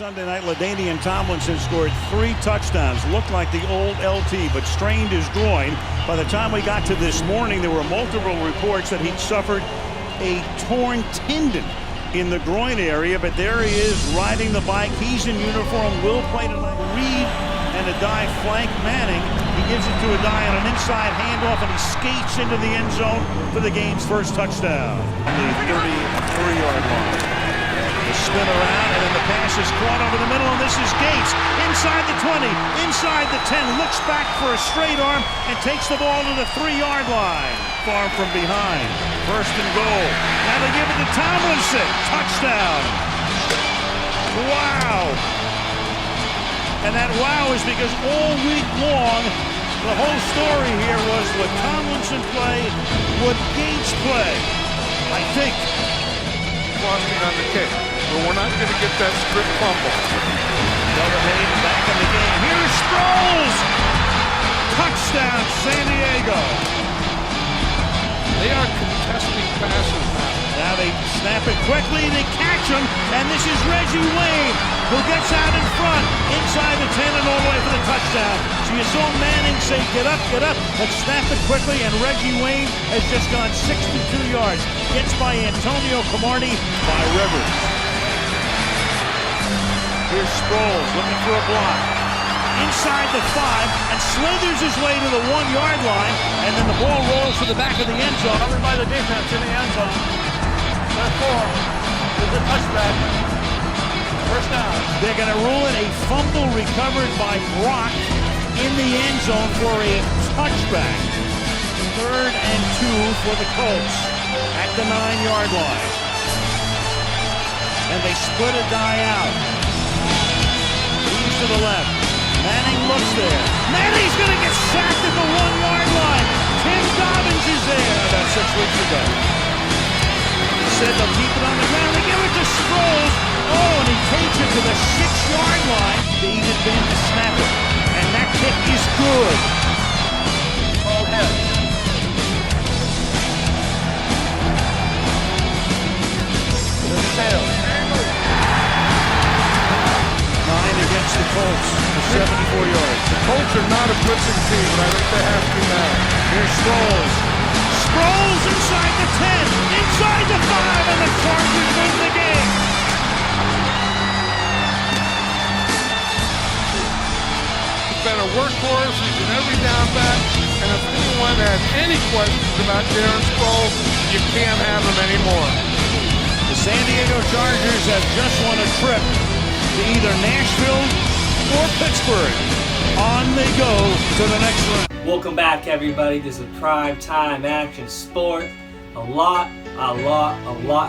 Sunday night, LaDainian Tomlinson scored 3 touchdowns. Looked like the old LT, but strained his groin. By the time we got to this morning, there were multiple reports that he'd suffered a torn tendon in the groin area, but there he is riding the bike. He's in uniform, will play tonight. Reed and Adai flank Manning. He gives it to Adai on an inside handoff, and he skates into the end zone for the game's first touchdown. The 33-yard line. The spin around, and then the pass is caught over the middle, and this is Gates. Inside the 20, inside the 10, looks back for a straight arm, and takes the ball to the 3-yard line. Far from behind. First and goal. Now they give it to Tomlinson. Touchdown. Wow. And that wow is because all week long, the whole story here was would Tomlinson play, would Gates play? I think. Costing on the kick. But we're not going to get that strip fumble. Delta Hayden back in the game. Here's Sproles. Touchdown, San Diego. They are contesting passes now. Now they snap it quickly, they catch him, and this is Reggie Wayne, who gets out in front, inside the 10 and all the way for the touchdown. So you saw Manning say, get up, let's snap it quickly, and Reggie Wayne has just gone 62 yards. Gets by Antonio Cromartie by Rivers. Here's Sproles looking for a block. Inside the 5 and slithers his way to the 1-yard line, and then the ball rolls to the back of the end zone. Covered by the defense in the end zone. Therefore, there's a touchback. First down. They're going to rule it a fumble recovered by Brock in the end zone for a touchback. 3rd and 2 for the Colts at the 9-yard line. And they split a die out. He's to the left. Manning looks there. Manning's going to get sacked at the 1-yard line. Tim Dobbins is there. About 6 weeks ago. Said they'll keep it on the ground. They give it to Sproles. Oh, and he takes it to the 6-yard line. David Ben to snap it. And that kick is good. Ball head. To the tail. 9 against the Colts for 74 yards. The Colts are not a blitzing team, but I think they have to now. Here's Sproles. Sproles inside the 10, inside the 5, and the Chargers win the game. He's been a workhorse. He's an every down back. And if anyone has any questions about Darren Sproles, you can't have him anymore. The San Diego Chargers have just won a trip to either Nashville or Pittsburgh. On they go to the next round. Welcome back, everybody. This is Prime Time Action Sport. A lot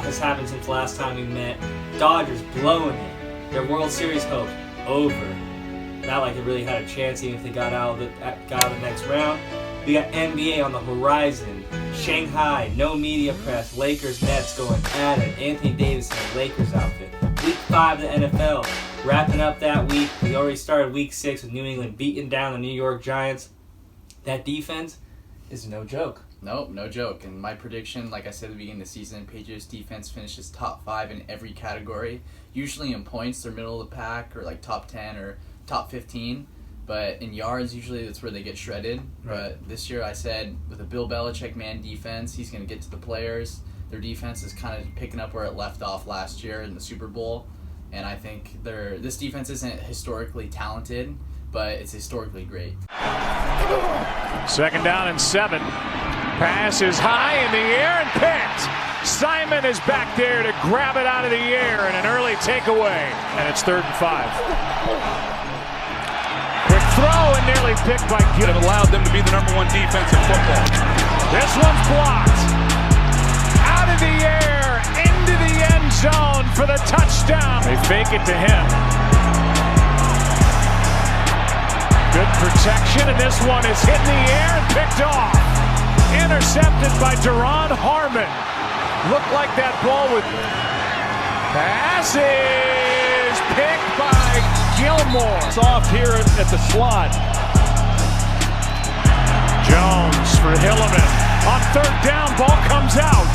has happened since the last time we met. Dodgers blowing it. Their World Series hope over. Not like they really had a chance, even if they got out of the next round. We got NBA on the horizon. Shanghai, no media press. Lakers Nets going at it. Anthony Davis in the Lakers outfit. Week 5 of the NFL. Wrapping up that week. We already started week 6 with New England beating down the New York Giants. That defense is no joke. Nope, no joke. And my prediction, like I said at the beginning of the season, Patriots defense finishes top 5 in every category. Usually in points, they're middle of the pack or like top 10 or top 15. But in yards, usually that's where they get shredded. Right. But this year I said with a Bill Belichick man defense, he's going to get to the players. Their defense is kind of picking up where it left off last year in the Super Bowl. And I think this defense isn't historically talented, but it's historically great. 2nd down and 7. Pass is high in the air and picked. Simon is back there to grab it out of the air and an early takeaway. And it's 3rd and 5. Quick throw and nearly picked by Gill. It allowed them to be the #1 defense in football. This one's blocked. Out of the air, into the end zone for the touchdown. They fake it to him. Good protection, and this one is hit in the air and picked off. Intercepted by Duron Harmon. Looked like that ball would... Pass is picked by Gilmore. It's off here at the slot. Jones for Hilliman. On 3rd down, ball comes out.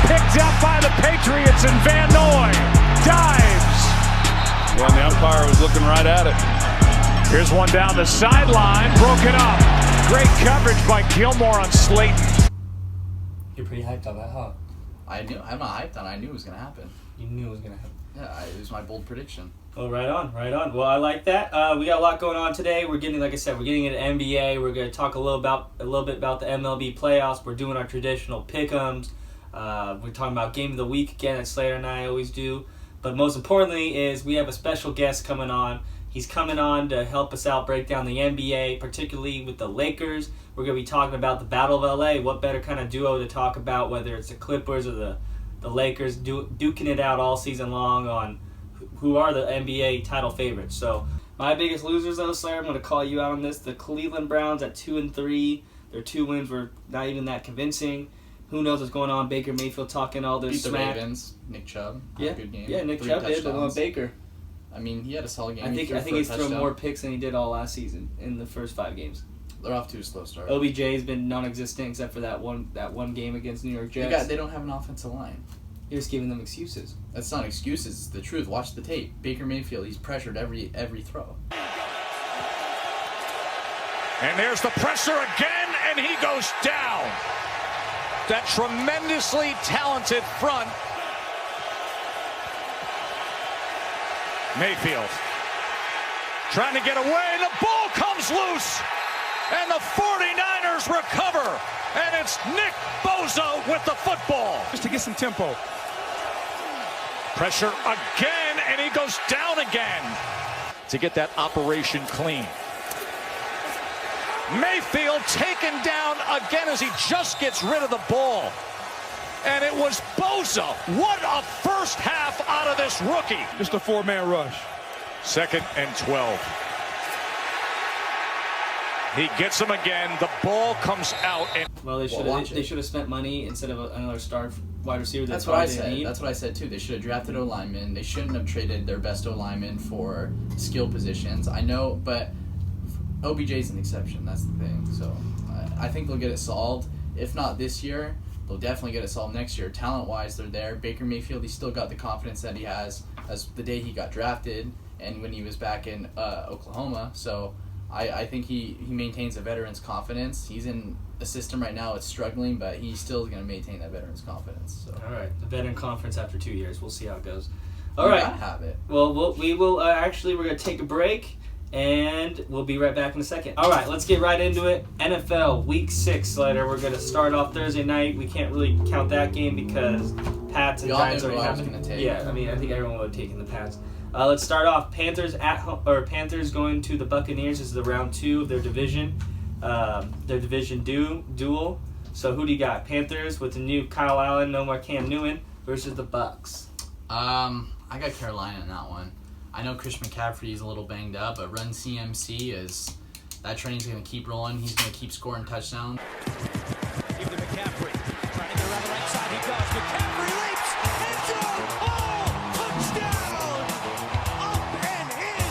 Picked up by the Patriots, and Van Noy dives Well, the umpire was looking right at it. Here's one down the sideline, broken up. Great coverage by Gilmore on Slayton. You're pretty hyped on that, huh? I'm not hyped on it. I knew it was going to happen. You knew it was gonna happen. Yeah, it was my bold prediction. Oh, right on, right on. Well, I like that. We got a lot going on today. We're getting, like I said, we're getting into NBA. We're going to talk a little bit about the MLB playoffs. We're doing our traditional pick'ems. We're talking about game of the week again, as Slater and I always do. But most importantly is we have a special guest coming on. He's coming on to help us out, break down the NBA, particularly with the Lakers. We're going to be talking about the Battle of LA. What better kind of duo to talk about, whether it's the Clippers or the Lakers duking it out all season long on who are the NBA title favorites. So my biggest losers, though, Slayer, I'm going to call you out on this. The Cleveland Browns at 2-3. Their 2 wins were not even that convincing. Who knows what's going on? Baker Mayfield talking all this Beat smack. the Ravens. Nick Chubb had a good game. Yeah, Nick 3 Chubb did, but touchdowns. Baker. I mean, he had a solid game. I think threw he's for a thrown touchdown. more picks than he did all last season in the first 5 games. They're off to a slow start. OBJ's been non-existent except for that one game against New York Jets. They don't have an offensive line. You're just giving them excuses. That's not excuses. It's the truth. Watch the tape. Baker Mayfield, he's pressured every throw. And there's the pressure again, and he goes down. That tremendously talented front. Mayfield trying to get away, and the ball comes loose. And the 49ers recover. And it's Nick Bosa with the football. Just to get some tempo. Pressure again, and he goes down again to get that operation clean. Mayfield taken down again as he just gets rid of the ball. And it was Bosa. What a first half out of this rookie. Just a 4-man rush. 2nd and 12. He gets him again. The ball comes out. And Well, they should have spent money instead of another star wide receiver. That's what I said. That's what I said too. They should have drafted O-linemen. They shouldn't have traded their best O-lineman for skill positions. I know, but OBJ's an exception. That's the thing. So I think they'll get it solved. If not this year, they'll definitely get it solved next year. Talent-wise, they're there. Baker Mayfield, he's still got the confidence that he has as the day he got drafted and when he was back in Oklahoma. So I think he maintains a veteran's confidence. He's in a system right now it's struggling, but he's still going to maintain that veteran's confidence. So. All right, the veteran conference after 2 years. We'll see how it goes. You All right. gotta have it. Well, we will actually, we're going to take a break, and we'll be right back in a second. All right, let's get right into it. NFL Week 6, Slater. We're going to start off Thursday night. We can't really count that game because Pats and Giants already happened. Yeah, I mean, I think everyone would have taken the Pats. Let's start off. Panthers at home, or Panthers going to the Buccaneers. This is the round 2 of their division. Duel. So who do you got? Panthers with the new Kyle Allen, no more Cam Newton versus the Bucks. I got Carolina in that one. I know Christian McCaffrey is a little banged up, but Run CMC is that train's going to keep rolling. He's going to keep scoring touchdowns. Give to McCaffrey. Trying to get around the right side. He does. McCaffrey leaps. End zone. Oh, touchdown. Up and in.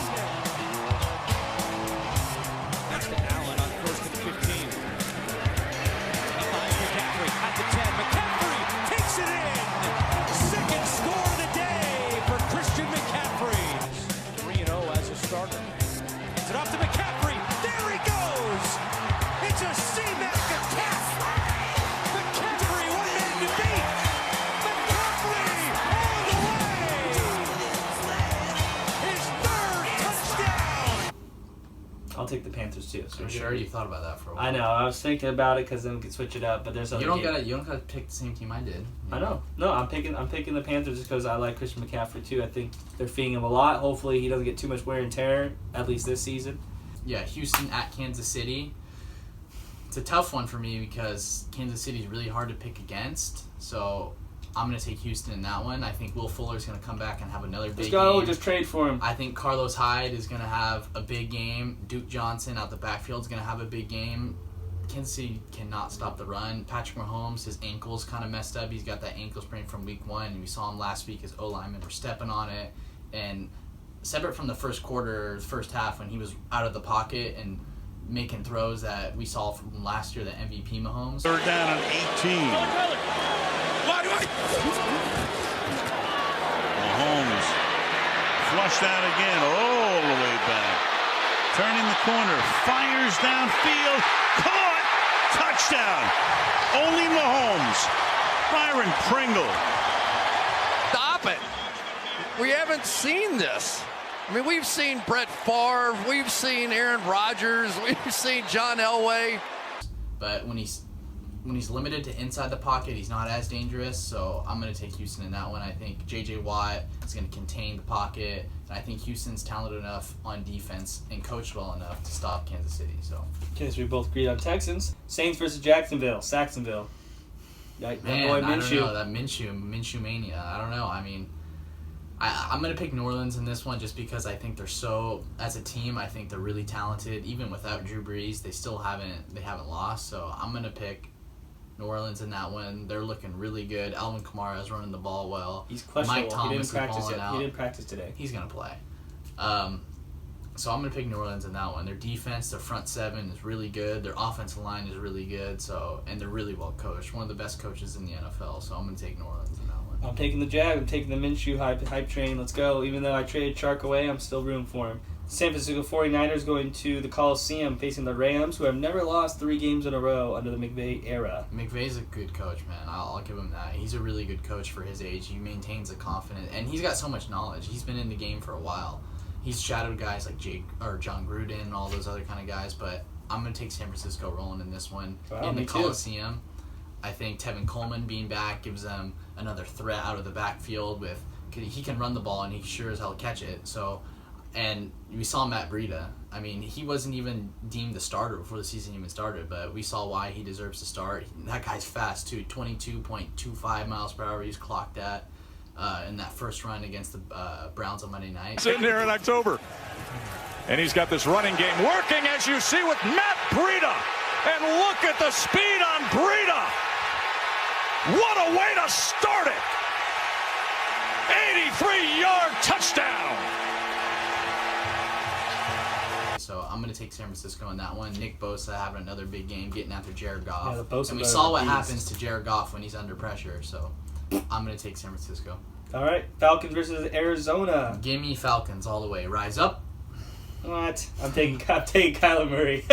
That's to Allen on 1st and 15. He finds McCaffrey at the 10. McCaffrey takes it in. 2nd score of the day for Christian McCaffrey. 3-0 as a starter. Hands it off to McCaffrey. There he goes. It's a C-Mac attack. McCaffrey, one man to beat. McCaffrey all the way. His 3rd touchdown. I'll take the Panthers too. So I'm sure you thought about that for a while. I know. I was thinking about it because then we could switch it up, but there's other. You don't gotta pick the same team I did. I know. No, I'm picking the Panthers just because I like Christian McCaffrey too. I think they're feeding him a lot. Hopefully, he doesn't get too much wear and tear at least this season. Yeah, Houston at Kansas City. It's a tough one for me because Kansas City is really hard to pick against. So I'm going to take Houston in that one. I think Will Fuller's going to come back and have another big Let's go. game. Just trade for him. I think Carlos Hyde is going to have a big game. Duke Johnson out the backfield is going to have a big game. Kansas City cannot stop the run. Patrick Mahomes, his ankle's kind of messed up. He's got that ankle sprain from week 1. And we saw him last week. His O-linemen were stepping on it. And separate from the first half when he was out of the pocket and making throws that we saw from last year, the MVP Mahomes. 3rd down and 18. Mahomes Flushed out again, all the way back. Turning the corner, fires downfield, caught, touchdown. Only Mahomes. Byron Pringle. Stop it. We haven't seen this. I mean, we've seen Brett Favre, we've seen Aaron Rodgers, we've seen John Elway. But when he's limited to inside the pocket, he's not as dangerous. So I'm going to take Houston in that one. I think J.J. Watt is going to contain the pocket. And I think Houston's talented enough on defense and coached well enough to stop Kansas City. So Okay, so we both agreed on Texans. Saints versus Saxonville. man, boy, I don't Minshew. know, that Minshew mania. I don't know. I mean, I'm going to pick New Orleans in this one just because I think they're so, as a team, I think they're really talented. Even without Drew Brees, they haven't lost. So I'm going to pick New Orleans in that one. They're looking really good. Alvin Kamara is running the ball well. He's questionable. Mike Thomas He didn't practice is balling yet. out. He didn't practice today. He's going to play. So I'm going to pick New Orleans in that one. Their defense, their front seven is really good. Their offensive line is really good. And they're really well coached. One of the best coaches in the NFL. So I'm going to take New Orleans in that one. I'm taking the Jag. I'm taking the Minshew hype train. Let's go. Even though I traded Chark away, I'm still rooting for him. San Francisco 49ers going to the Coliseum facing the Rams, who have never lost 3 games in a row under the McVay era. McVay's a good coach, man. I'll give him that. He's a really good coach for his age. He maintains a confidence, and he's got so much knowledge. He's been in the game for a while. He's shadowed guys like John Gruden and all those other kind of guys, but I'm going to take San Francisco rolling in this one. Wow, in the me too. Coliseum. I think Tevin Coleman being back gives them another threat out of the backfield. He can run the ball, and he sure as hell catch it. So, and we saw Matt Breida. I mean, he wasn't even deemed the starter before the season even started, but we saw why he deserves to start. That guy's fast, too. 22.25 miles per hour he's clocked at in that first run against the Browns on Monday night. It's in there in October. And he's got this running game working, as you see, with Matt Breida. And look at the speed on Breida. What a way to start it. 83-yard touchdown. So I'm going to take San Francisco in that one. Nick Bosa having another big game, getting after Jared Goff. Yeah, the Bosa and we brother saw what beast. happens to Jared Goff when he's under pressure. So I'm going to take San Francisco. All right, Falcons versus Arizona. Give me Falcons all the way. Rise up. What? I'm taking Kyler Murray.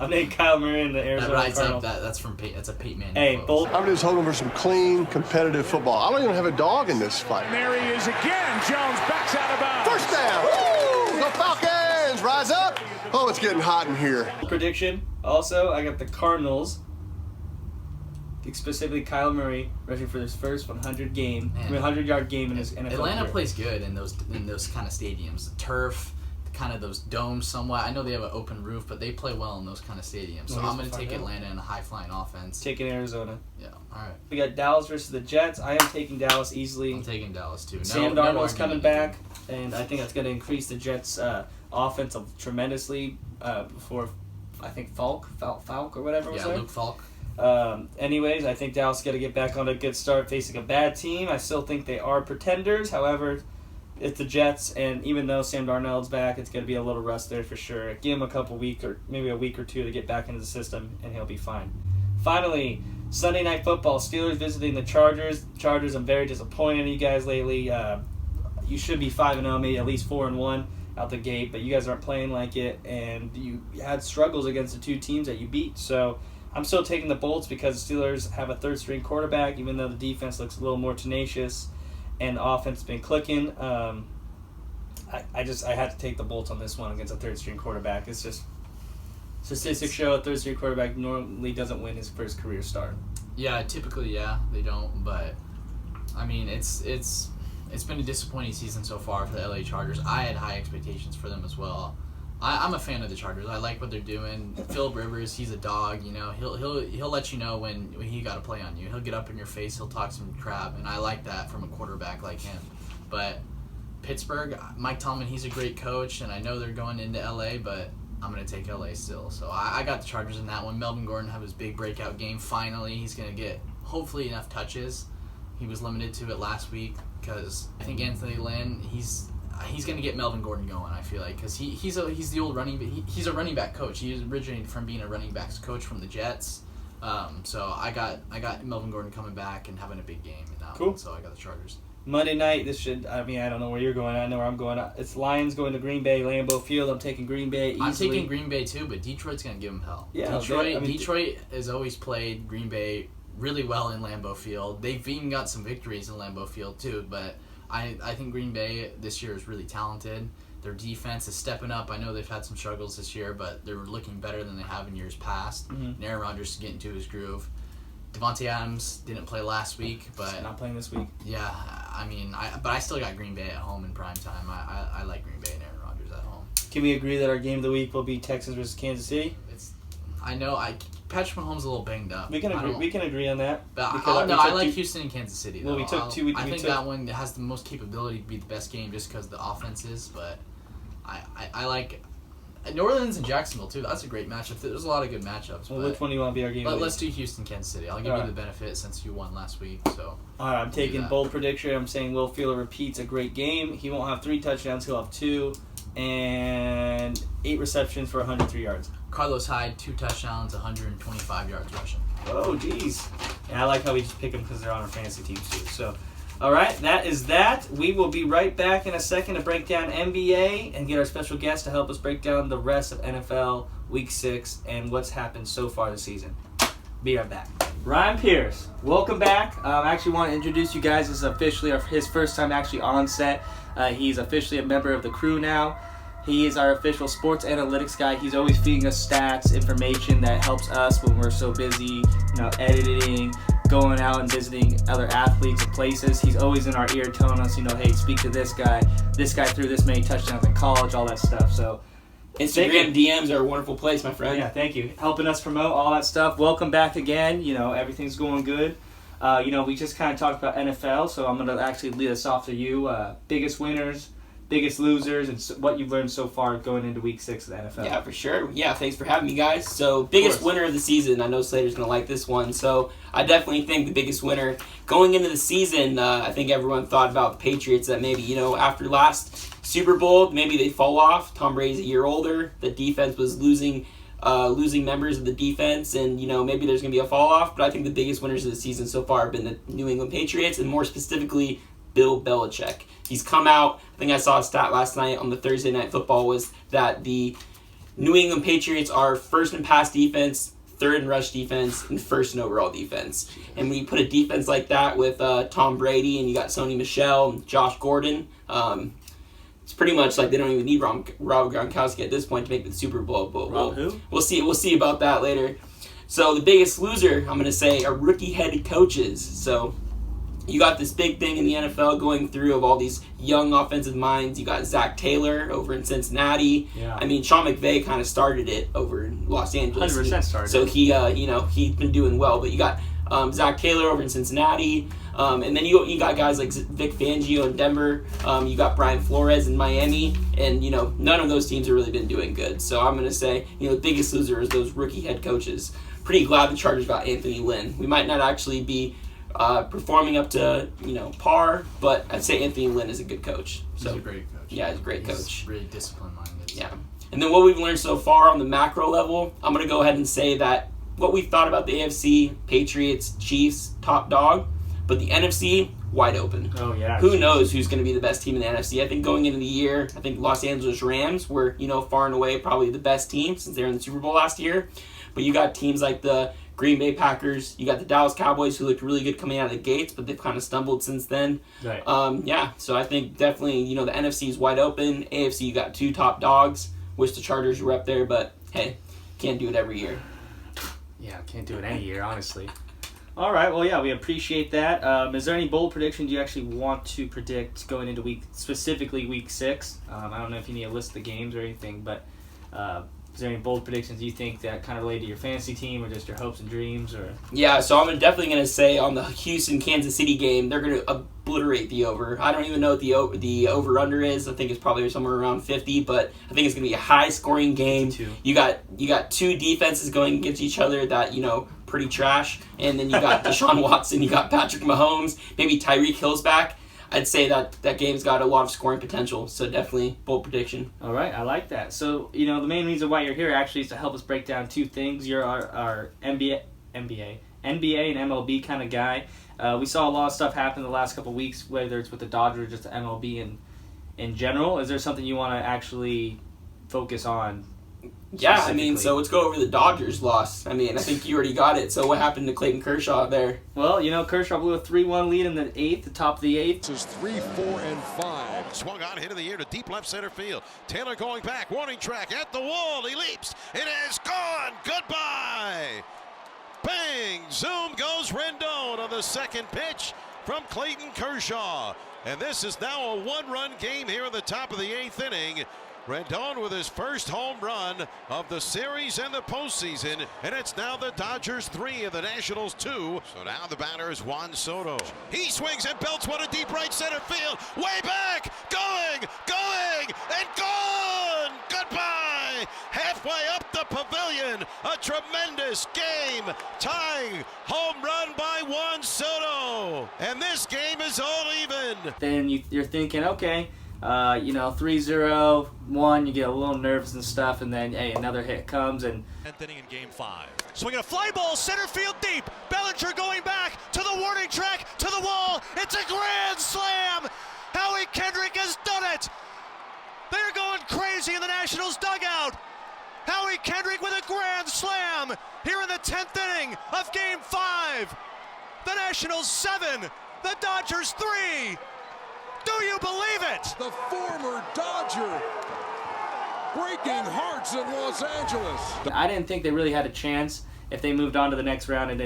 I'm taking Kyler Murray in the Arizona That rise Cardinals. up. That's a Peyton Manning. Hey, quote. both. I'm just hoping for some clean, competitive football. I don't even have a dog in this fight. There he is again. Jones backs out of bounds. First down. Woo! The Falcons rise up. Oh, it's getting hot in here. Prediction. Also, I got the Cardinals. Specifically, Kyler Murray rushing for his first 100-yard game in his NFL Atlanta career. plays good in those kind of stadiums. The turf, kind of those domes somewhat. I know they have an open roof, but they play well in those kind of stadiums. So Well, I'm going to find take out. Atlanta in a high-flying offense. Taking Arizona. Yeah, all right. We got Dallas versus the Jets. I am taking Dallas easily. I'm taking Dallas, too. Sam No Darnold's argument coming you back, can- and I think that's going to increase the Jets' offense tremendously. Before, I think Falk or whatever was Yeah, there. Luke Falk. Anyways, I think Dallas got to get back on a good start facing a bad team. I still think they are pretenders. However, it's the Jets, and even though Sam Darnold's back, it's going to be a little rust there for sure. Give him a week or two to get back into the system, and he'll be fine. Finally, Sunday Night Football. Steelers visiting the Chargers. Chargers, I'm very disappointed in you guys lately. You should be 5-0, maybe at least 4-1 out the gate, but you guys aren't playing like it, and you had struggles against the 2 teams that you beat. So I'm still taking the Bolts because the Steelers have a third-string quarterback, even though the defense looks a little more tenacious and the offense has been clicking. I had to take the Bolts on this one against a third-string quarterback. It's just statistics show a third-string quarterback normally doesn't win his first career start. Yeah, typically, yeah, they don't. But, I mean, it's been a disappointing season so far for the LA Chargers. I had high expectations for them as well. I'm a fan of the Chargers. I like what they're doing. Philip Rivers, he's a dog. You know, he'll let you know when he got to play on you. He'll get up in your face. He'll talk some crap, and I like that from a quarterback like him. But Pittsburgh, Mike Tomlin, he's a great coach, and I know they're going into LA, but I'm going to take LA still. So I got the Chargers in that one. Melvin Gordon have his big breakout game. Finally, he's going to get hopefully enough touches. He was limited to it last week because I think Anthony Lynn, he's going to get Melvin Gordon going, I feel like, because he's the old he's a running back coach. He originated from being a running backs coach from the Jets. So I got Melvin Gordon coming back and having a big game in that Cool. one, so I got the Chargers. Monday night, I don't know where you're going. I know where I'm going. It's Lions going to Green Bay, Lambeau Field. I'm taking Green Bay easily. I'm taking Green Bay too, but Detroit's going to give them hell. Yeah, Detroit has always played Green Bay really well in Lambeau Field. They've even got some victories in Lambeau Field too, but I think Green Bay this year is really talented. Their defense is stepping up. I know they've had some struggles this year, but they're looking better than they have in years past. Mm-hmm. And Aaron Rodgers is getting to his groove. Devontae Adams didn't play last week, but not playing this week. Yeah, but I still got Green Bay at home in prime time. I like Green Bay and Aaron Rodgers at home. Can we agree that our game of the week will be Texans versus Kansas City? Patrick Mahomes is a little banged up. We can agree. We can agree on that. But I like Houston and Kansas City. Though. Well, I think that one has the most capability to be the best game just because of the offenses. But I like New Orleans and Jacksonville too. That's a great matchup. There's a lot of good matchups. Well, which one do you want to be our game? Let's do Houston, Kansas City. I'll give you the benefit since you won last week. So. All right, I'm taking bold prediction. I'm saying Will Fuller repeats a great game. He won't have 3 touchdowns. He'll have 2 and 8 receptions for 103 yards. Carlos Hyde, 2 touchdowns, 125 yards rushing. Oh, geez. And I like how we just pick them because they're on our fantasy teams too. So, all right, that is that. We will be right back in a second to break down NBA and get our special guest to help us break down the rest of NFL Week 6 and what's happened so far this season. Be right back. Ryan Pierce, welcome back. I actually want to introduce you guys. This is officially his first time actually on set. He's officially a member of the crew now. He is our official sports analytics guy. He's always feeding us stats, information that helps us when we're so busy, editing, going out and visiting other athletes and places. He's always in our ear telling us, hey, speak to this guy. This guy threw this many touchdowns in college, all that stuff. So Instagram DMs are a wonderful place, my friend. Yeah, thank you. Helping us promote all that stuff. Welcome back again. Everything's going good. We just kind of talked about NFL, so I'm going to actually lead us off to you. Biggest winners, biggest losers, and what you've learned so far going into Week 6 of the NFL. Yeah, for sure. Yeah, thanks for having me, guys. So, biggest winner of the season. I know Slater's going to like this one. So, I definitely think the biggest winner going into the season, I think everyone thought about the Patriots that maybe, after last Super Bowl, maybe they fall off. Tom Brady's a year older. The defense was losing members of the defense, and maybe there's going to be a fall off. But I think the biggest winners of the season so far have been the New England Patriots, and more specifically, Bill Belichick. He's come out. I think I saw a stat last night on the Thursday Night Football was that the New England Patriots are first in pass defense, third in rush defense, and first in overall defense. And when you put a defense like that with Tom Brady and you got Sony Michel, Josh Gordon, it's pretty much like they don't even need Rob Gronkowski at this point to make the Super Bowl. But we'll see about that later. So the biggest loser, I'm going to say, are rookie head coaches. So you got this big thing in the NFL going through of all these young offensive minds. You got Zach Taylor over in Cincinnati. Yeah. I mean, Sean McVay kind of started it over in Los Angeles. 100% started. So he, he's been doing well. But you got Zach Taylor over in Cincinnati. And then you got guys like Vic Fangio in Denver. You got Brian Flores in Miami. And, none of those teams have really been doing good. So I'm going to say, the biggest loser is those rookie head coaches. Pretty glad the Chargers got Anthony Lynn. We might not actually be performing up to par, but I'd say Anthony Lynn is a good coach. So, he's a great coach. Yeah, he's a great coach. He's really discipline-minded. Yeah. And then what we've learned so far on the macro level, I'm going to go ahead and say that what we thought about the AFC, Patriots, Chiefs, top dog, but the NFC, wide open. Oh, yeah. Who knows who's going to be the best team in the NFC? I think going into the year, I think Los Angeles Rams were, far and away probably the best team since they were in the Super Bowl last year. But you got teams like the Green Bay Packers, you got the Dallas Cowboys who looked really good coming out of the gates, but they've kind of stumbled since then. Right. So I think definitely, the NFC is wide open. AFC, you got 2 top dogs. Wish the Chargers were up there, but hey, can't do it every year. Yeah, can't do it any year, honestly. All right, well, yeah, we appreciate that. Is there any bold predictions you actually want to predict going into specifically Week 6? I don't know if you need a list of the games or anything, but is there any bold predictions you think that kind of relate to your fantasy team or just your hopes and dreams? Or Yeah, so I'm definitely going to say on the Houston-Kansas City game, they're going to obliterate the over. I don't even know what the over-under is. I think it's probably somewhere around 50, but I think it's going to be a high-scoring game. You got 2 defenses going against each other that, pretty trash, and then you got Deshaun Watson, you got Patrick Mahomes, maybe Tyreek Hill's back. I'd say that game's got a lot of scoring potential, so definitely bold prediction. All right, I like that. So, the main reason why you're here actually is to help us break down 2 things. You're our NBA and MLB kind of guy. We saw a lot of stuff happen the last couple weeks, whether it's with the Dodgers or just the MLB in general. Is there something you want to actually focus on? Yeah, I mean, so let's go over the Dodgers loss. I mean, I think you already got it. So what happened to Clayton Kershaw there? Well, you know, Kershaw blew a 3-1 lead in the eighth, the top of the eighth. This is 3, 4, and 5. Swung on, hit of the air to deep left center field. Taylor going back, warning track at the wall. He leaps. It is gone. Goodbye. Bang! Zoom goes Rendon on the second pitch from Clayton Kershaw. And this is now a one-run game here in the top of the eighth inning. Rendon with his first home run of the series and the postseason, and it's now the Dodgers 3 and the Nationals 2. So now the batter is Juan Soto. He swings and belts one to deep right center field. Way back, going, and gone! Goodbye! Halfway up the pavilion, a tremendous game-tying home run by Juan Soto. And this game is all even. Then you're thinking, okay, 3-0-1, you get a little nervous and stuff, and then, hey, another hit comes, and 10th inning in game 5. Swinging a fly ball, center field deep. Bellinger going back to the warning track, to the wall. It's a grand slam. Howie Kendrick has done it. They're going crazy in the Nationals dugout. Howie Kendrick with a grand slam here in the 10th inning of game 5. The Nationals 7, the Dodgers 3. Do you believe it? The former Dodger breaking hearts in Los Angeles. I didn't think they really had a chance if they moved on to the next round. And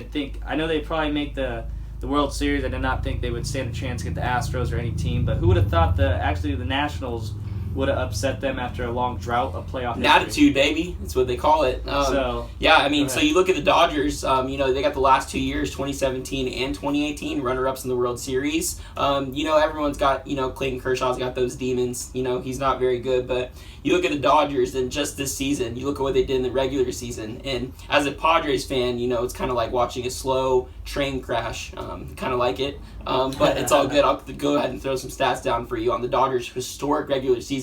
I know they'd probably make the World Series. I did not think they would stand a chance to get the Astros or any team. But who would have thought the Nationals would have upset them after a long drought of playoff history? Attitude, baby. That's what they call it. So you look at the Dodgers. They got the last 2 years, 2017 and 2018, runner-ups in the World Series. Everyone's got, Clayton Kershaw's got those demons. He's not very good, but you look at the Dodgers and just this season, you look at what they did in the regular season. And as a Padres fan, it's kind of like watching a slow train crash. Kind of like it. But it's all good. I'll go ahead and throw some stats down for you on the Dodgers' historic regular season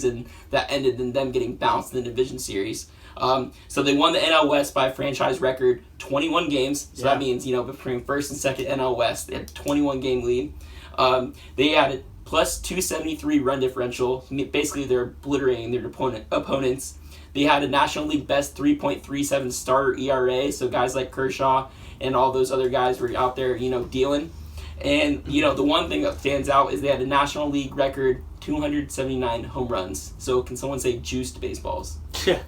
that ended in them getting bounced in the division series. So they won the NL West by a franchise record 21 games. So that means, between first and second NL West, they had a 21-game lead. They had a plus 273 run differential. Basically, they're obliterating their opponents. They had a National League best 3.37 starter ERA. So guys like Kershaw and all those other guys were out there, dealing. And, the one thing that stands out is they had a National League record 279 home runs. So can someone say juiced baseballs? Yeah.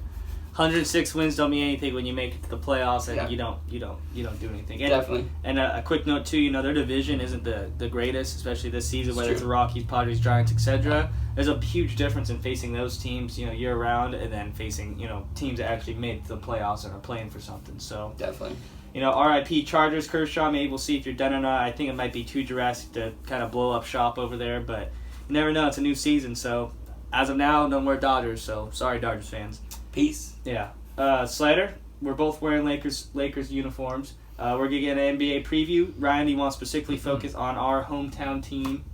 106 wins don't mean anything when you make it to the playoffs and you don't do anything. And, definitely. And a quick note too, their division isn't the greatest, especially this season, whether it's the Rockies, Padres, Giants, etc. There's a huge difference in facing those teams, year round, and then facing, teams that actually made the playoffs and are playing for something. So definitely. RIP Chargers, Kershaw. Maybe we'll see if you're done or not. I think it might be too Jurassic to kind of blow up shop over there, but you never know. It's a new season, so as of now, no more Dodgers. So sorry, Dodgers fans. Peace. Yeah. Slider, we're both wearing Lakers uniforms. We're going to get an NBA preview. Ryan, do you want to specifically focus on our hometown team,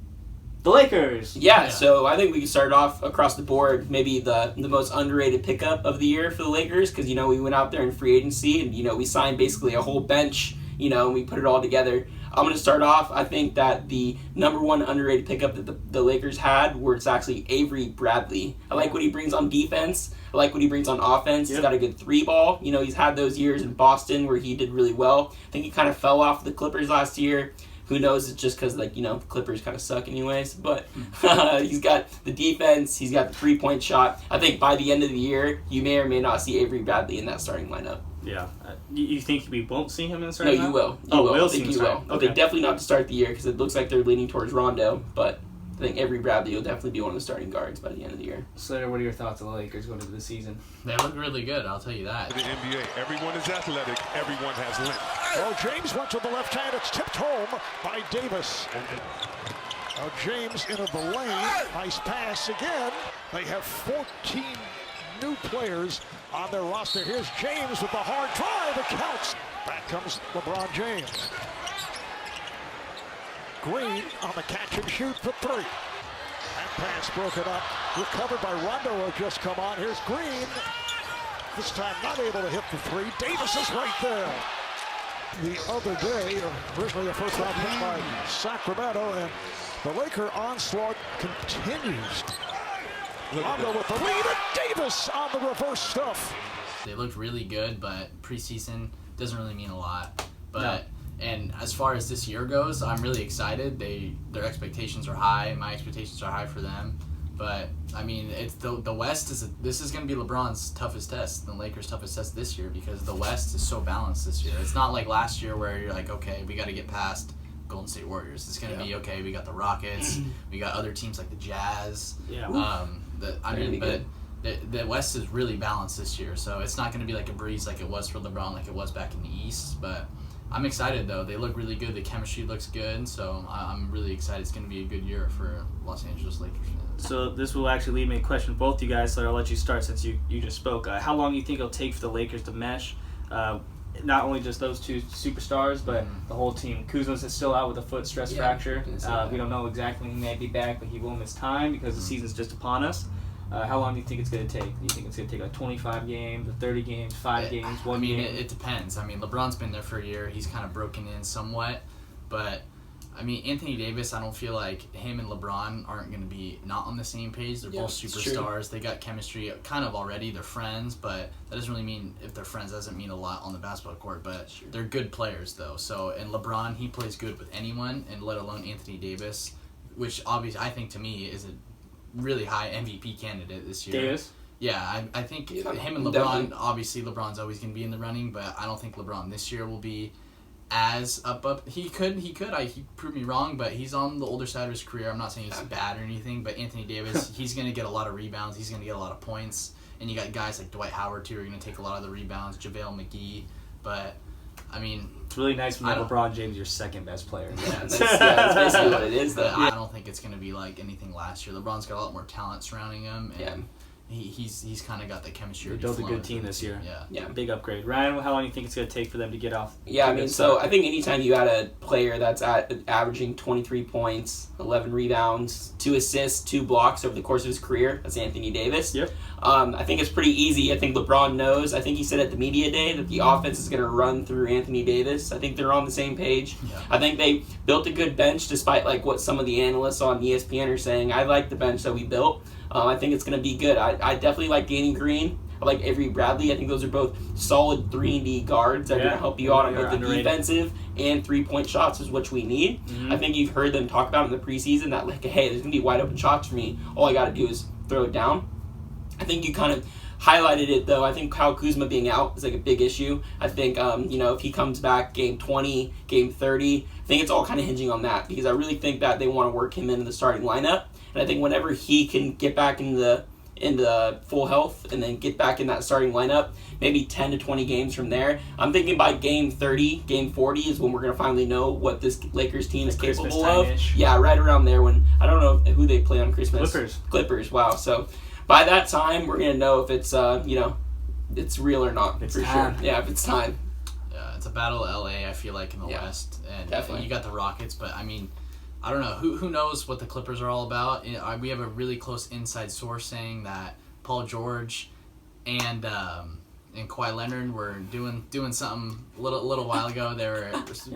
the Lakers? Yeah, so I think we can start off across the board, maybe the most underrated pickup of the year for the Lakers, because, we went out there in free agency and, we signed basically a whole bench, and we put it all together. I'm going to start off. I think that the number one underrated pickup that the Lakers had, where it's actually Avery Bradley. I like what he brings on defense. I like what he brings on offense. He's got a good 3-ball. He's had those years in Boston where he did really well. I think he kind of fell off the Clippers last year. Who knows? It's just because, the Clippers kind of suck anyways. But he's got the defense. He's got the 3-point shot. I think by the end of the year, you may or may not see Avery Bradley in that starting lineup. Yeah. You think we won't see him in the starting lineup? No, you will. We'll I think you will. But they definitely not to start the year because it looks like they're leaning towards Rondo. But I think Avery Bradley will definitely be one of the starting guards by the end of the year. Slater, what are your thoughts on the Lakers going into the season? They look really good, I'll tell you that. The NBA, everyone is athletic, everyone has length. Well, James went to the left hand. It's tipped home by Davis. James into the lane. Nice pass again. They have 14 new players on their roster. Here's James with the hard drive. It counts. Back comes LeBron James. Green on the catch and shoot for 3. That pass broken up. Recovered by Rondo, who just come on. Here's Green. This time not able to hit the 3. Davis is right there. the other day. Originally a first-round pick by Sacramento, and the Laker onslaught continues. Rondo with the lead, and Davis on the reverse stuff. They looked really good, but preseason doesn't really mean a lot. But and as far as this year goes, I'm really excited. Their expectations are high. My expectations are high for them. But I mean, it's the West this is going to be LeBron's toughest test, the Lakers' toughest test this year, because the West is so balanced this year. It's not like last year where you're like, okay, we got to get past Golden State Warriors. It's going to be okay. We got the Rockets. We got other teams like the Jazz. Yeah. The West is really balanced this year, so it's not going to be like a breeze like it was for LeBron, like it was back in the East. But I'm excited though. They look really good. The chemistry looks good, so I'm really excited. It's going to be a good year for Los Angeles Lakers fans. So this will actually lead me to question both you guys, so I'll let you start since you just spoke. How long do you think it'll take for the Lakers to mesh? Not only just those two superstars, but the whole team. Kuzma's is still out with a foot stress fracture. We don't know exactly when he may be back, but he will miss time because the season's just upon us. How long do you think it's going to take? Do you think it's going to take like 25 games, 30 games, 5 games, 1 game? It depends. I mean, LeBron's been there for a year. He's kind of broken in somewhat. But, I mean, Anthony Davis, I don't feel like him and LeBron aren't going to be not on the same page. They're both superstars. They got chemistry kind of already. They're friends, but that doesn't really mean, if they're friends, doesn't mean a lot on the basketball court. But they're good players, though. So, and LeBron, he plays good with anyone, and let alone Anthony Davis, which obviously I think to me is a really high MVP candidate this year. Davis? Yeah, I think him and LeBron, definitely. Obviously LeBron's always going to be in the running, but I don't think LeBron this year will be as up. He proved me wrong, but he's on the older side of his career. I'm not saying he's bad or anything, but Anthony Davis, he's going to get a lot of rebounds. He's going to get a lot of points. And you got guys like Dwight Howard, too, who are going to take a lot of the rebounds, JaVale McGee. But, I mean, it's really nice when LeBron James your second best player. Yeah, that's basically what it is, though. I don't think it's going to be like anything last year. LeBron's got a lot more talent surrounding him, and he's kind of got the chemistry. They built a good team this year. Yeah. Big upgrade. Ryan, how long do you think it's going to take for them to get off? Yeah, I mean, so I think anytime you got a player that's averaging 23 points, 11 rebounds, 2 assists, 2 blocks over the course of his career, that's Anthony Davis. Yep. I think it's pretty easy. I think LeBron knows. I think he said at the media day that the offense is going to run through Anthony Davis. I think they're on the same page. Yeah. I think they built a good bench despite like what some of the analysts on ESPN are saying. I like the bench that we built. I think it's going to be good. I definitely like Danny Green. I like Avery Bradley. I think those are both solid 3-and-D guards that are going to help you out on both the defensive and 3-point shots, is what we need. Mm-hmm. I think you've heard them talk about in the preseason that, like, hey, there's going to be wide open shots for me. All I got to do is throw it down. I think you kind of highlighted it, though. I think Kyle Kuzma being out is like a big issue. I think, if he comes back game 20, game 30, I think it's all kind of hinging on that, because I really think that they want to work him into the starting lineup. And I think whenever he can get back in the full health and then get back in that starting lineup, maybe 10 to 20 games from there, I'm thinking by game 30, game 40 is when we're going to finally know what this Lakers team is capable of. Yeah, right around there, when I don't know who they play on Christmas. Clippers, wow. So by that time, we're going to know if it's, it's real or not, for sure. Yeah, if it's time. Yeah, it's a battle of LA, I feel like, in the West. And definitely. You got the Rockets, but I mean, I don't know. Who knows what the Clippers are all about? We have a really close inside source saying that Paul George and Kawhi Leonard were doing something a little while ago. They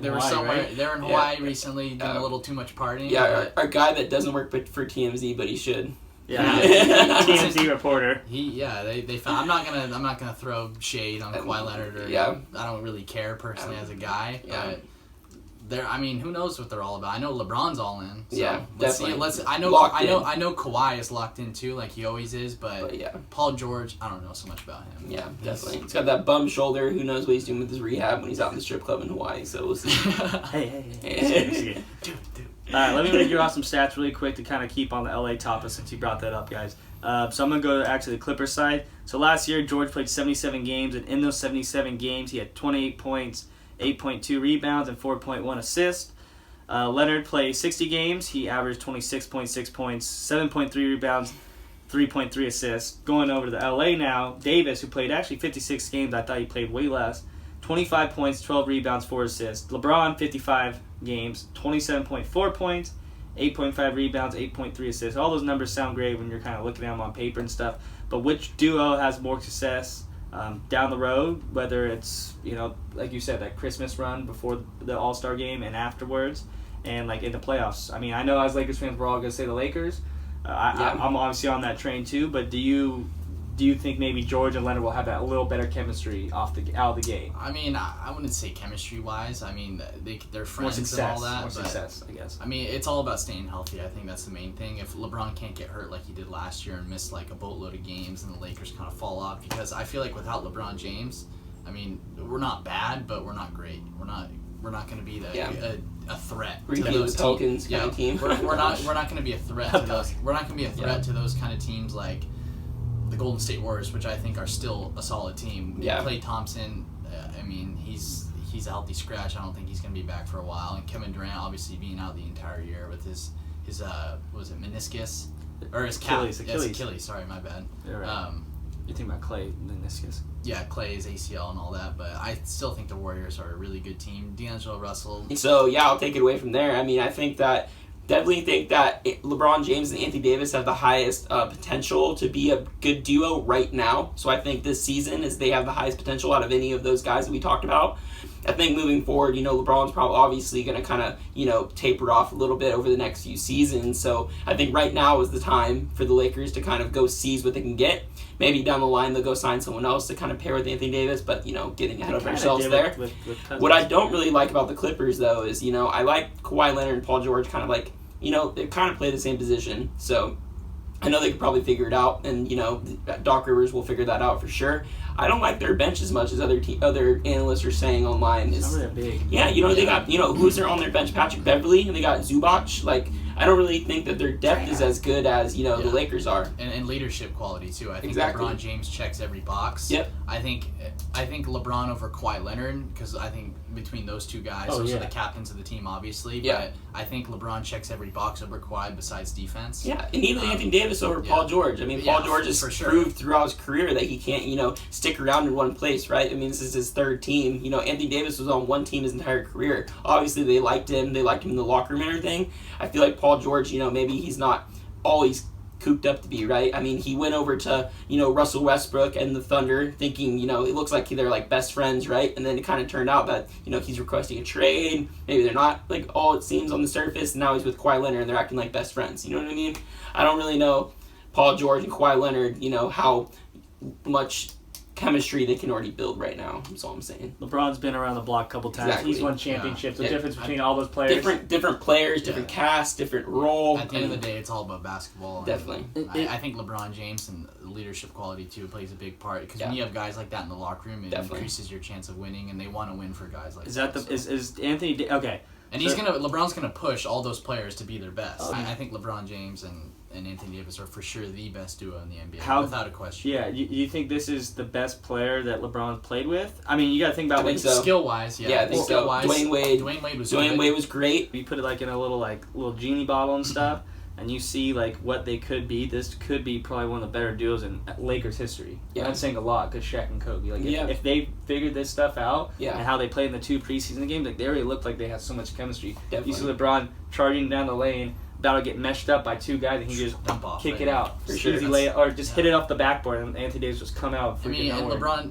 were somewhere. Right? They were in Hawaii recently, doing a little too much partying. Yeah, our guy that doesn't work for TMZ, but he should. Yeah, TMZ reporter. They found. I'm not gonna throw shade on Kawhi Leonard. I don't really care personally as a guy. Yeah. But who knows what they're all about? I know LeBron's all in. So yeah, definitely. I know Kawhi is locked in too, like he always is. But Paul George, I don't know so much about him. Yeah, definitely. He's got that bum shoulder. Who knows what he's doing with his rehab when he's out in the strip club in Hawaii? So we'll see. Hey. Dude. All right, let me read you off some stats really quick to kind of keep on the LA topic since you brought that up, guys. So I'm going to go to actually the Clippers side. So last year, George played 77 games, and in those 77 games, he had 28 points, 8.2 rebounds, and 4.1 assists. Leonard played 60 games. He averaged 26.6 points, 7.3 rebounds, 3.3 assists. Going over to the LA now, Davis, who played actually 56 games, I thought he played way less, 25 points, 12 rebounds, 4 assists. LeBron, 55 games, 27.4 points, 8.5 rebounds, 8.3 assists. All those numbers sound great when you're kind of looking at them on paper and stuff. But which duo has more success down the road, whether it's, like you said, that Christmas run before the All-Star game and afterwards, and like in the playoffs. I mean, I know as Lakers fans we're all going to say the Lakers. I'm obviously on that train too, but do you think maybe George and Leonard will have that a little better chemistry out of the gate? I mean, I wouldn't say chemistry-wise. I mean, they're friends and all that. More success, I guess. I mean, it's all about staying healthy. I think that's the main thing. If LeBron can't get hurt like he did last year and miss like a boatload of games and the Lakers kind of fall off, because I feel like without LeBron James, I mean, we're not bad, but we're not great. We're not going to be a threat to those Pelicans kind of team. We're not going to be a threat to those. We're not going to be a threat to those kind of teams like the Golden State Warriors, which I think are still a solid team. Klay Thompson, I mean, he's a healthy scratch. I don't think he's going to be back for a while. And Kevin Durant, obviously being out the entire year with his was it meniscus or his Achilles. Achilles. Sorry, my bad. You're right. You think about Klay meniscus? Yeah, Clay's ACL and all that, but I still think the Warriors are a really good team. D'Angelo Russell. So yeah, I'll take it away from there. I mean, I definitely think that LeBron James and Anthony Davis have the highest potential to be a good duo right now. So I think this season they have the highest potential out of any of those guys that we talked about. I think moving forward, LeBron's probably obviously going to kind of, taper off a little bit over the next few seasons. So I think right now is the time for the Lakers to kind of go seize what they can get. Maybe down the line they'll go sign someone else to kind of pair with Anthony Davis, but, getting ahead of ourselves there. With what I don't really like about the Clippers, though, is, I like Kawhi Leonard and Paul George kind of like, they kind of play the same position. So I know they could probably figure it out, and, Doc Rivers will figure that out for sure. I don't like their bench as much as other analysts are saying online. It's not really big. Yeah, they got, who's there on their bench? Patrick Beverly, and they got Zubac. Like, I don't really think that their depth is as good as, the Lakers are. And leadership quality, too. I think Exactly. LeBron James checks every box. Yep. I think LeBron over Kawhi Leonard, because I think between those two guys, those are the captains of the team, obviously. Yeah. But I think LeBron checks every box over Kawhi besides defense. Yeah, and even Anthony Davis over Paul George. I mean, Paul George has proved throughout his career that he can't, stick around in one place, right? I mean, this is his third team. Anthony Davis was on one team his entire career. Obviously, they liked him. They liked him in the locker room and everything. I feel like Paul George, maybe he's not always cooped up to be, right? I mean, he went over to, Russell Westbrook and the Thunder thinking, it looks like they're like best friends, right? And then it kind of turned out that, he's requesting a trade. Maybe they're not like all it seems on the surface. And now he's with Kawhi Leonard and they're acting like best friends. You know what I mean? I don't really know Paul George and Kawhi Leonard, how much chemistry they can already build right now. That's all I'm saying. LeBron's been around the block a couple times. Exactly. He's won championships. The difference between all those players. Different players, different cast, different role. At the end of the day, it's all about basketball. Definitely. I think LeBron James and leadership quality, too, plays a big part. Because when you have guys like that in the locker room, it increases your chance of winning, and they want to win for guys like that. Is Anthony... Okay. And LeBron's gonna push all those players to be their best. I think LeBron James and Anthony Davis are for sure the best duo in the NBA, without a question. Yeah, you think this is the best player that LeBron's played with? I mean, you got to think about skill-wise. Yeah, I think so. Dwayne Wade was great. You put it like in a little genie bottle and stuff, and you see like what they could be. This could be probably one of the better duos in Lakers history. Yeah. I'm not saying a lot because Shaq and Kobe. Like if they figured this stuff out and how they played in the 2 preseason games, like they already looked like they had so much chemistry. Definitely. You see LeBron charging down the lane, about to get meshed up by 2 guys, and he just dump off, kick it out. For sure. Easy lay, or just hit it off the backboard, and Anthony Davis just come out. I mean, and LeBron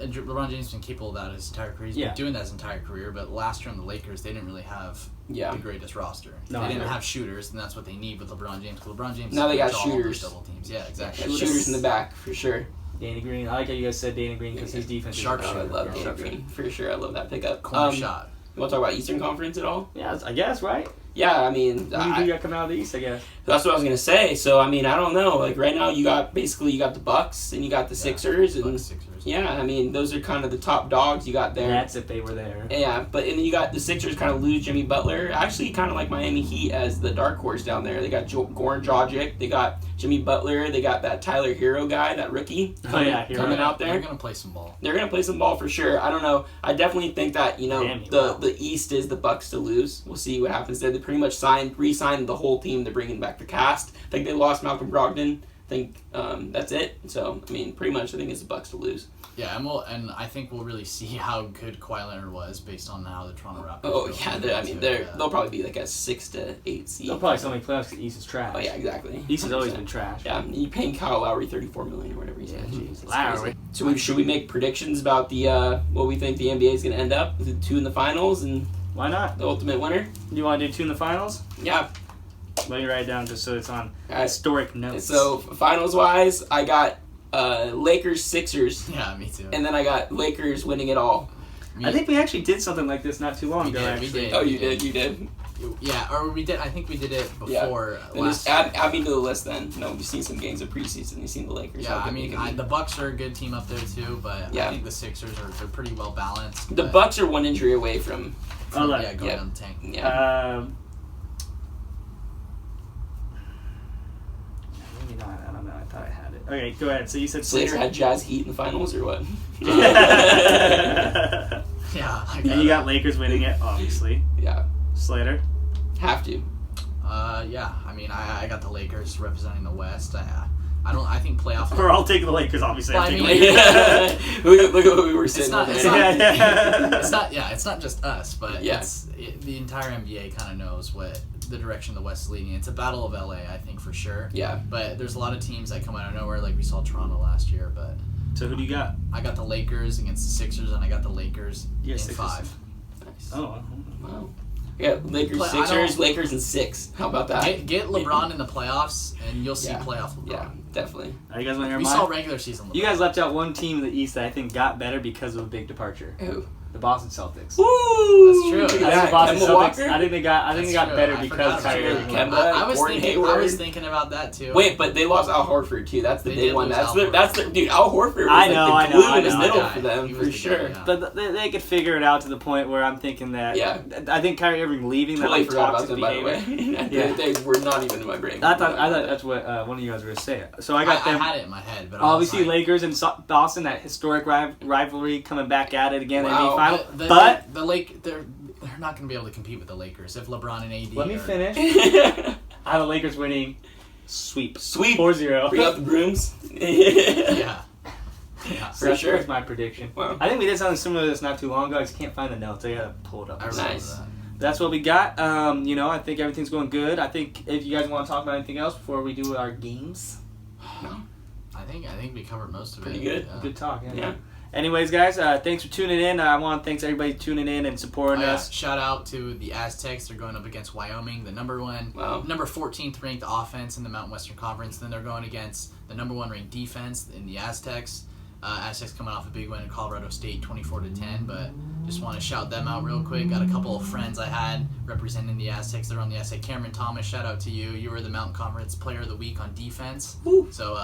James has been capable of that his entire career. He's been doing that his entire career, but last year on the Lakers, they didn't really have the greatest roster. No, they didn't have shooters, and that's what they need with LeBron James. LeBron James now they got shooters. Double teams. Yeah, exactly. Shooters in the back, for sure. Danny Green. I like how you guys said Danny Green because his defense is sharp. I love Danny Green, for sure. I love that pickup. Corner shot. You want to talk about Eastern Conference at all? Yeah, I guess, right? Yeah, I mean... Who do you got coming out of the East, I guess? That's what I was going to say. So, I mean, I don't know. Like, right now, you got the Bucks, and you got the Sixers. And Sixers. Yeah, I mean, those are kind of the top dogs you got there. That's if they were there. Yeah, and then you got the Sixers kind of lose Jimmy Butler. Actually, kind of like Miami Heat as the dark horse down there. They got Goran Dragic. They got Jimmy Butler. They got that Tyler Hero guy, that rookie coming out there. They're going to play some ball. They're going to play some ball for sure. I don't know. I definitely think that, the East is the Bucks to lose. We'll see what happens there. They pretty much re-signed the whole team. They're bringing back the cast. I think they lost Malcolm Brogdon think that's it. So, I mean, pretty much I think it's the Bucks to lose. Yeah, and I think we'll really see how good Kawhi Leonard was based on how the Toronto Raptors. Oh yeah, they'll probably be like a 6 to 8 seed. They'll probably still make playoffs because the East is trash. Oh yeah, exactly. East has always 100%. been trash. Yeah, you're paying Kyle Lowry $34 million or whatever he's getting. Jeez, that's Lowry. crazy. So should we make predictions about the what we think the NBA is going to end up? Is it 2 in the finals and why not the ultimate winner? You want to do 2 in the finals? Yeah. Let me write it down just so it's on historic notes. So finals wise, I got Lakers Sixers. Yeah, me too. And then I got Lakers winning it all. I think we actually did something like this not too long ago. We did. Oh, you did. Yeah, or we did. I think we did it before. Yeah. Last add me to the list then. No, you've seen some games of preseason. You've seen the Lakers. Yeah, I mean, the Bucks are a good team up there too, but yeah. I think the Sixers they're pretty well balanced. The Bucks are 1 injury away from going down the tank. Yeah. Maybe not. I don't know. I thought I had it. Okay, go ahead. So you said Slater had Jazz Heat in the finals or what? Yeah. You got Lakers winning it, obviously. Yeah. Slater? Have to. Yeah. I mean, I got the Lakers representing the West. I think playoff. We're all taking the Lakers, obviously. Well, I mean, look at what we were saying. It's not just us, but the entire NBA kind of knows what the direction the West is leading. It's a battle of LA, I think, for sure. Yeah. But there's a lot of teams that come out of nowhere, like we saw Toronto last year. But so who do you got? I got the Lakers against the Sixers, and I got the Lakers in 5. Nice. Oh, wow. Yeah, Lakers, Sixers, Lakers in 6. How about that? Get LeBron in the playoffs, and you'll see playoff LeBron. Yeah, definitely. You guys want to hear we mine? saw regular season LeBron. You guys left out one team in the East that I think got better because of a big departure. Who? The Boston Celtics. Woo! That's true. I think the Boston Celtics. Walker? I think they got better because of Kyrie Irving. I was thinking about that too. Wait, but they lost Al Horford too. That's the big one. That's the dude. Al Horford was I glue in the middle for them for sure. Yeah. But they could figure it out to the point where I'm thinking that. Yeah. I think Kyrie Irving leaving Totally that forgot about toxic them, by the behavior. way. They were not even in my brain. I thought that's what one of you guys were gonna say. So I got them. I had it in my head, but obviously Lakers and Boston, that historic rivalry coming back at it again in the NBA final. But they're not going to be able to compete with the Lakers if LeBron and AD. Let me finish. I have the Lakers winning sweep 4-0. Bring out the brooms. Yeah. So that's my prediction. Wow. I think we did something similar to this not too long ago. I just can't find the notes. I gotta pull it up. Nice. That's what we got. I think everything's going good. I think if you guys want to talk about anything else before we do our games. No. I think we covered most of it. Pretty good. Good talk. Yeah. Anyways, guys, thanks for tuning in. I want to thank everybody tuning in and supporting us. Shout out to the Aztecs. They're going up against Wyoming, the number 14th ranked offense in the Mountain Western Conference. Then they're going against the number 1 ranked defense in the Aztecs. Aztecs coming off a big win in Colorado State, 24-10. But just want to shout them out real quick. Got a couple of friends I had representing the Aztecs. They're on the Aztec. Cameron Thomas, shout out to you. You were the Mountain Conference Player of the Week on defense. Woo. So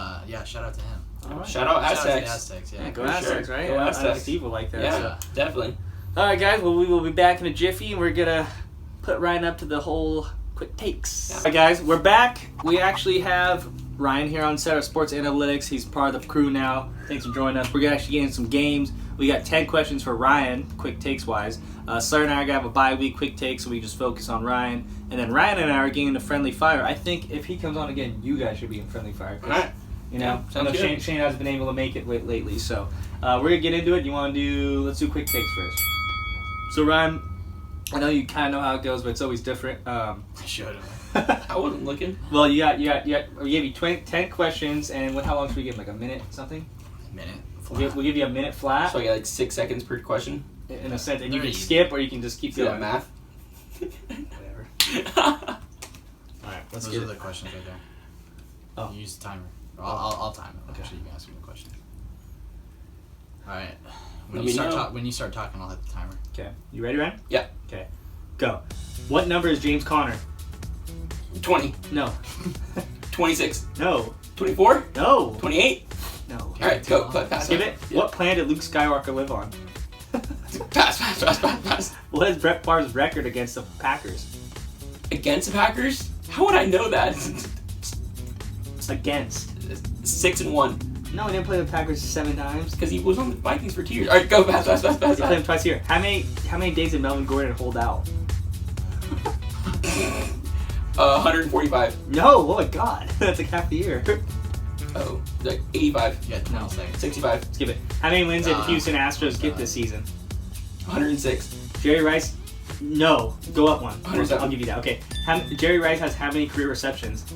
shout out to him. Right. Shout out Aztecs. Shout out to the Aztecs. Yeah, go Aztecs, right? Go Aztecs. Steve will like that. Yeah, definitely. All right, guys. Well, we will be back in a jiffy, and we're gonna put Ryan up to the whole quick takes. Yeah. All right, guys, we're back. We actually have Ryan here on set of Sports Analytics. He's part of the crew now. Thanks for joining us. We're gonna actually get in some games. We got 10 questions for Ryan, quick takes wise. Slayer and I are gonna have a bye-week quick take, so we just focus on Ryan. And then Ryan and I are getting into friendly fire. I think if he comes on again, you guys should be in friendly fire. All right. You know, I know Shane hasn't been able to make it lately, so we're gonna get into it. Let's do quick takes first. So Ryan, I know you kind of know how it goes, but it's always different. I should have. I wasn't looking. Well, you got. We gave you 10 questions, and how long should we give? Like a minute, something? Minute. We'll give you a minute flat. So I got like 6 seconds per question. In a sense, and you can skip or you can just keep going. Math. Whatever. All right, let's Those are the questions right there. Oh. You use the timer. I'll time it. Okay. Actually, you can ask me the question. All right. When you start talking, I'll hit the timer. Okay. You ready, Ryan? Yeah. Okay. Go. What number is James Conner? 20. No. 26. No. 24. No. 28. No. All right, go. Pass. Skip it. Yeah. What planet did Luke Skywalker live on? Pass. What is Brett Favre's record against the Packers? Against the Packers? How would I know that? Against. 6-1. No, he didn't play the Packers 7 times. Because he was on the Vikings for 2 years. All right, go. Pass. He played him twice here. How many days did Melvin Gordon hold out? 145. No, oh my god. That's like half the year. Oh, like 85. You got 20 seconds. 65. Skip it. How many wins did Houston Astros get this season? 106. Jerry Rice? No. Go up one. 107. I'll give you that. Okay. Jerry Rice has how many career receptions?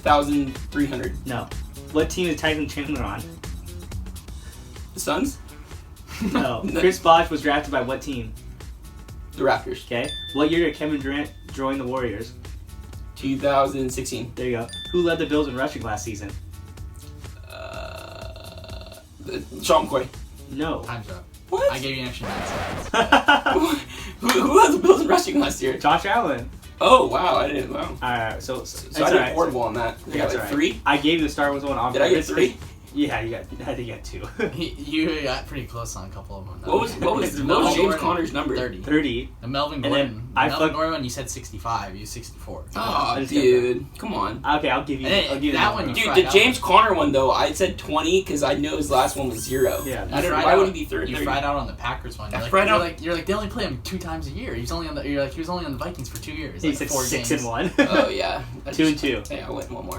1,300. No. What team is Tyson Chandler on? The Suns? No. Chris Bosh was drafted by what team? The Raptors. Okay. What year did Kevin Durant join the Warriors? 2016. There you go. Who led the Bills in rushing last season? Sean McCoy. No. Time's up. What? I gave you an extra 9 seconds. Who led the Bills in rushing last year? Josh Allen. Oh, wow. I didn't know. Alright, so I did horrible on that. I got like 3? I gave you the Star Wars one on Did I get purpose. 3? Yeah, I think you got 2. You got pretty close on a couple of them. What was James Conner's number? 30. The Melvin And Gordon. then Melvin Gordon, you said 65. You 64. Oh, dude. Come on. Okay, I'll give you that one. Dude, the James Conner one, though, I said 20 because I know his last one was 0. Yeah. I don't know. Why would he be 30? You fried out on the Packers one. You're like, they only play him 2 times a year. He was only on the Vikings for 2 years. He's like 4 games. 6-1. Oh, yeah. 2-2. Yeah, I went one more.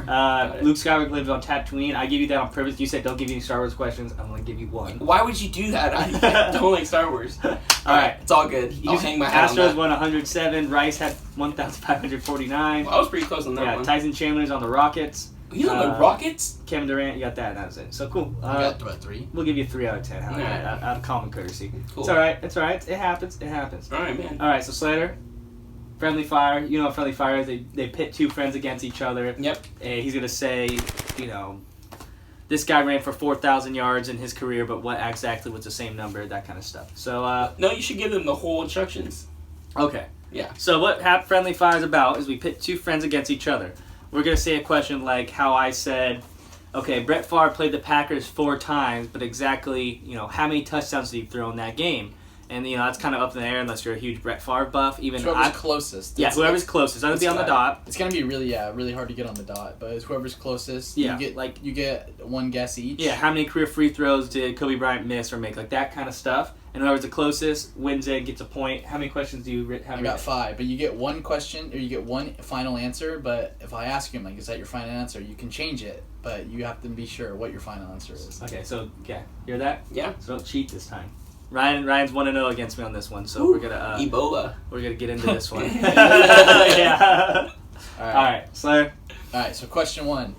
Luke Skywalker lives on Tatooine. I gave you that on purpose. You said don't give you any Star Wars questions. I'm going to give you one. Why would you do that? I don't like Star Wars. Alright. It's all good. I'll hang my hat on Astros that. won 107. Rice had 1,549. Well, I was pretty close on that one. Tyson Chandler's on the Rockets. He's on the Rockets? Kevin Durant, you got that. That was it. So cool. You got 3? We'll give you 3 out of 10. All right. Out of common courtesy. Cool. It's alright. It's alright. It happens. It happens. Alright, man. Alright, so Slater, Friendly Fire. You know what Friendly Fire is? They pit 2 friends against each other. Yep. And he's going to say, this guy ran for 4,000 yards in his career, but what exactly was the same number? That kind of stuff. So, no, you should give them the whole instructions. Okay. Yeah. So what Friendly Fire is about is we pit 2 friends against each other. We're going to say a question like how I said, okay, Brett Favre played the Packers 4 times, but exactly, how many touchdowns did he throw in that game? And, that's kind of up in the air unless you're a huge Brett Favre buff. Even whoever's closest. Yeah, whoever's closest. I'm going to be on the dot. It's going to be really hard to get on the dot, but it's whoever's closest. Yeah. You get 1 guess each. Yeah, how many career free throws did Kobe Bryant miss or make? Like that kind of stuff. And whoever's the closest wins it, gets a point. How many questions do you have? I got 5, but you get 1 question, or you get 1 final answer, but if I ask him, is that your final answer, you can change it, but you have to be sure what your final answer is. Okay, so, hear that? Yeah. So don't cheat this time. Ryan's 1-0 against me on this one, so we're gonna Ebola. We're gonna get into this one. Yeah. All right, Slayer. All right. So question 1: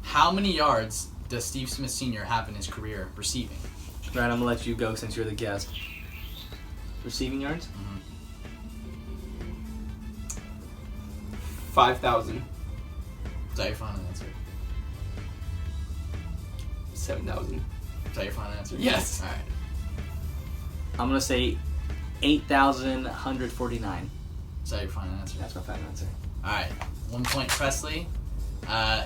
how many yards does Steve Smith Sr. have in his career receiving? Ryan, I'm gonna let you go since you're the guest. Receiving yards? 5,000. Is that your final answer? 7,000. Is that your final answer? Yes. All right. I'm gonna say 8,149. Is that your final answer? That's my final answer. All right. 1 point, Presley.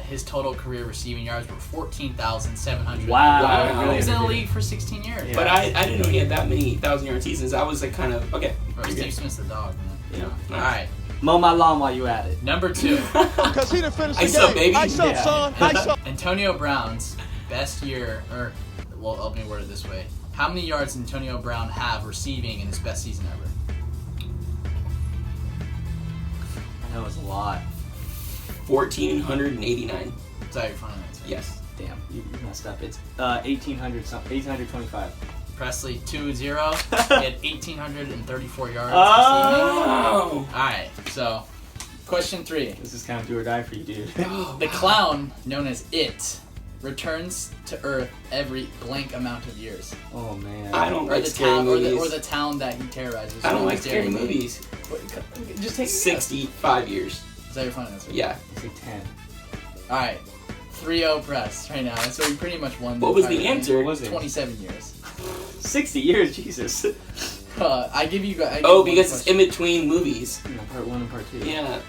His total career receiving yards were 14,700. Wow. He was in the league for 16 years. Yeah. But I didn't know he had that many 1,000-yard seasons. I was like kind of, okay. Bro, Steve Smith's the dog, man. Yeah. All right. Mow my lawn while you at it. Number 2. Because he didn't finish the Ice game. up, baby. Ice up, son. Ice up. Antonio Brown's best year, let me word it this way. How many yards did Antonio Brown have receiving in his best season ever? I know it's a lot. 1,489. Is that your final answer? Yes. Damn, you messed up. It's 1,825. Presley 2-0. He had 1,834 yards receiving. Oh! Alright, so question 3. This is kind of do or die for you, dude. The clown, known as It, returns to Earth every blank amount of years. Oh man. I don't Or like the scary town, movies. or the town that he terrorizes. I don't known like as scary Derry. movies. Just take 65 years. Is that your final answer? Yeah. It's like 10. Alright. 3-0 press right now. So he pretty much won. What was the entire answer? game. Was it? 27 years. 60 years, Jesus. I give you guys. Because it's in between movies. Part 1 and part 2. Yeah.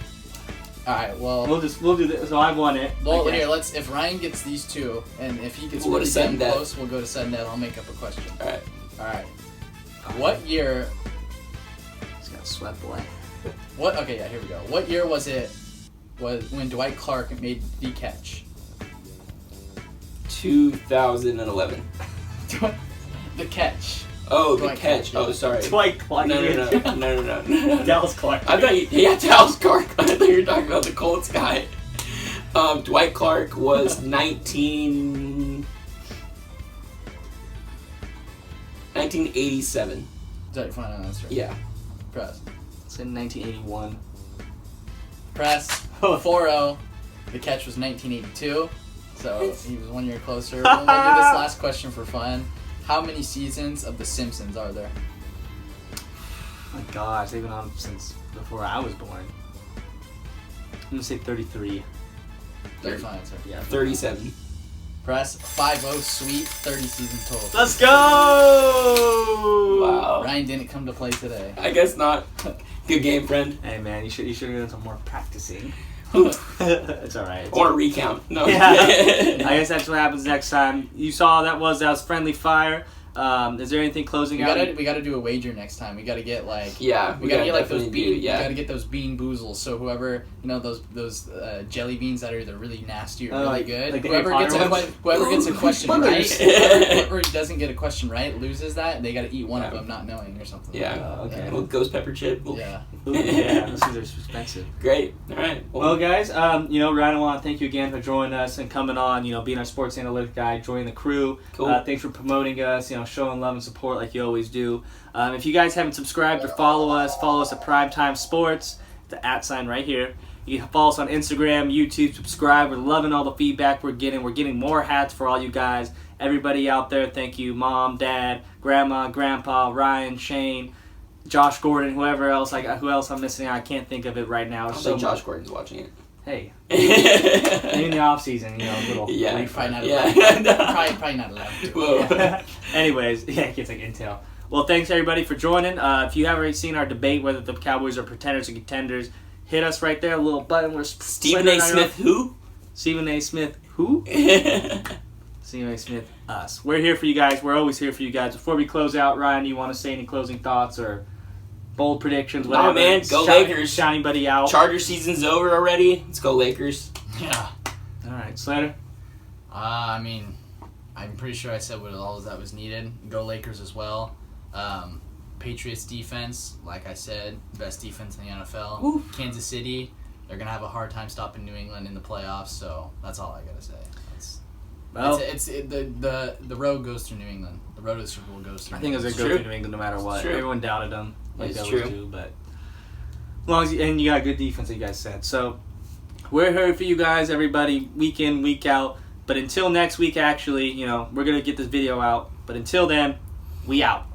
Alright, well. We'll do this. So I won it. Well, here, if Ryan gets these 2, and if he gets We'll go really to sudden damn death. close, we'll go to sudden death. I'll make up a question. Alright. Alright. What year? Just got swept away. Okay, yeah, here we go. What year was when Dwight Clark made the catch? 2011. The catch. Oh, the Dwight catch. Clark. Oh, sorry. Dwight Clark. No. Dallas Clark. I thought Dallas Clark. I thought you were talking about the Colts guy. Dwight Clark was 1987. Is that your final answer? Yeah. Press. It's in 1981. Press. 4-0. The catch was 1982. So he was 1 year closer. We'll do this last question for fun. How many seasons of The Simpsons are there? Oh my gosh, they've been on since before I was born. I'm gonna say 33. Their final answer. Yeah. 37. Press. 5-0. Sweet. 30 seasons total. Let's go! Wow. Ryan didn't come to play today. I guess not. Good game, friend. Hey man, you should have done some more practicing. It's alright. I want to recount. No. Yeah. I guess that's what happens next time. You saw that was friendly fire. Is there anything closing out? We gotta do a wager next time. We gotta get like we gotta get like those definitely bean. do, yeah. We gotta get those bean boozles. So whoever those jelly beans that are either really nasty or really like- good. like the whoever Harry gets Potter whoever gets a question right, Spoilers. whoever doesn't get a question right loses that. They gotta eat one of Yeah. them not knowing or something. Yeah. Okay. Well, ghost pepper chip. Well, Yeah. Ooh, yeah, those things are expensive. Great. All right. Well, guys, Ryan, I want to thank you again for joining us and coming on. Being our sports analytic guy, joining the crew. Cool. Thanks for promoting us. Showing love and support like you always do. If you guys haven't subscribed or follow us at Primetime Sports. The @ right here. You can follow us on Instagram, YouTube. Subscribe. We're loving all the feedback we're getting. We're getting more hats for all you guys. Everybody out there, thank you, Mom, Dad, Grandma, Grandpa, Ryan, Shane, Josh Gordon, whoever else. Who else I'm missing? I can't think of it right now. I don't think Josh Gordon's watching it. Hey, in the off season, little Yeah. We're probably not Yeah. allowed. probably not allowed to. Whoa. Anyways, yeah, it gets like intel. Well, thanks everybody for joining. If you haven't already seen our debate whether the Cowboys are pretenders or contenders, hit us right there. A little button. We're Stephen A. Smith, who? Stephen A. Smith, who? Stephen A. Smith, us. We're here for you guys. We're always here for you guys. Before we close out, Ryan, you want to say any closing thoughts or bold predictions? Whatever. Oh man, go Lakers! Shout anybody out. Charger season's over already. Let's go Lakers. Yeah. All right, Slater. I mean, I'm pretty sure I said what all that was needed. Go Lakers as well. Patriots defense, like I said, best defense in the NFL. Oof. Kansas City, they're gonna have a hard time stopping New England in the playoffs. So that's all I gotta say. Well, The road goes through New England. The road to the Super Bowl goes through. I think it was a It's go true. to New England no matter what. It's true. Everyone doubted them, like It's they true. always do. But as long as you got a good defense, like you guys said. So we're here for you guys, everybody, week in, week out. But until next week, actually, we're gonna get this video out. But until then, we out.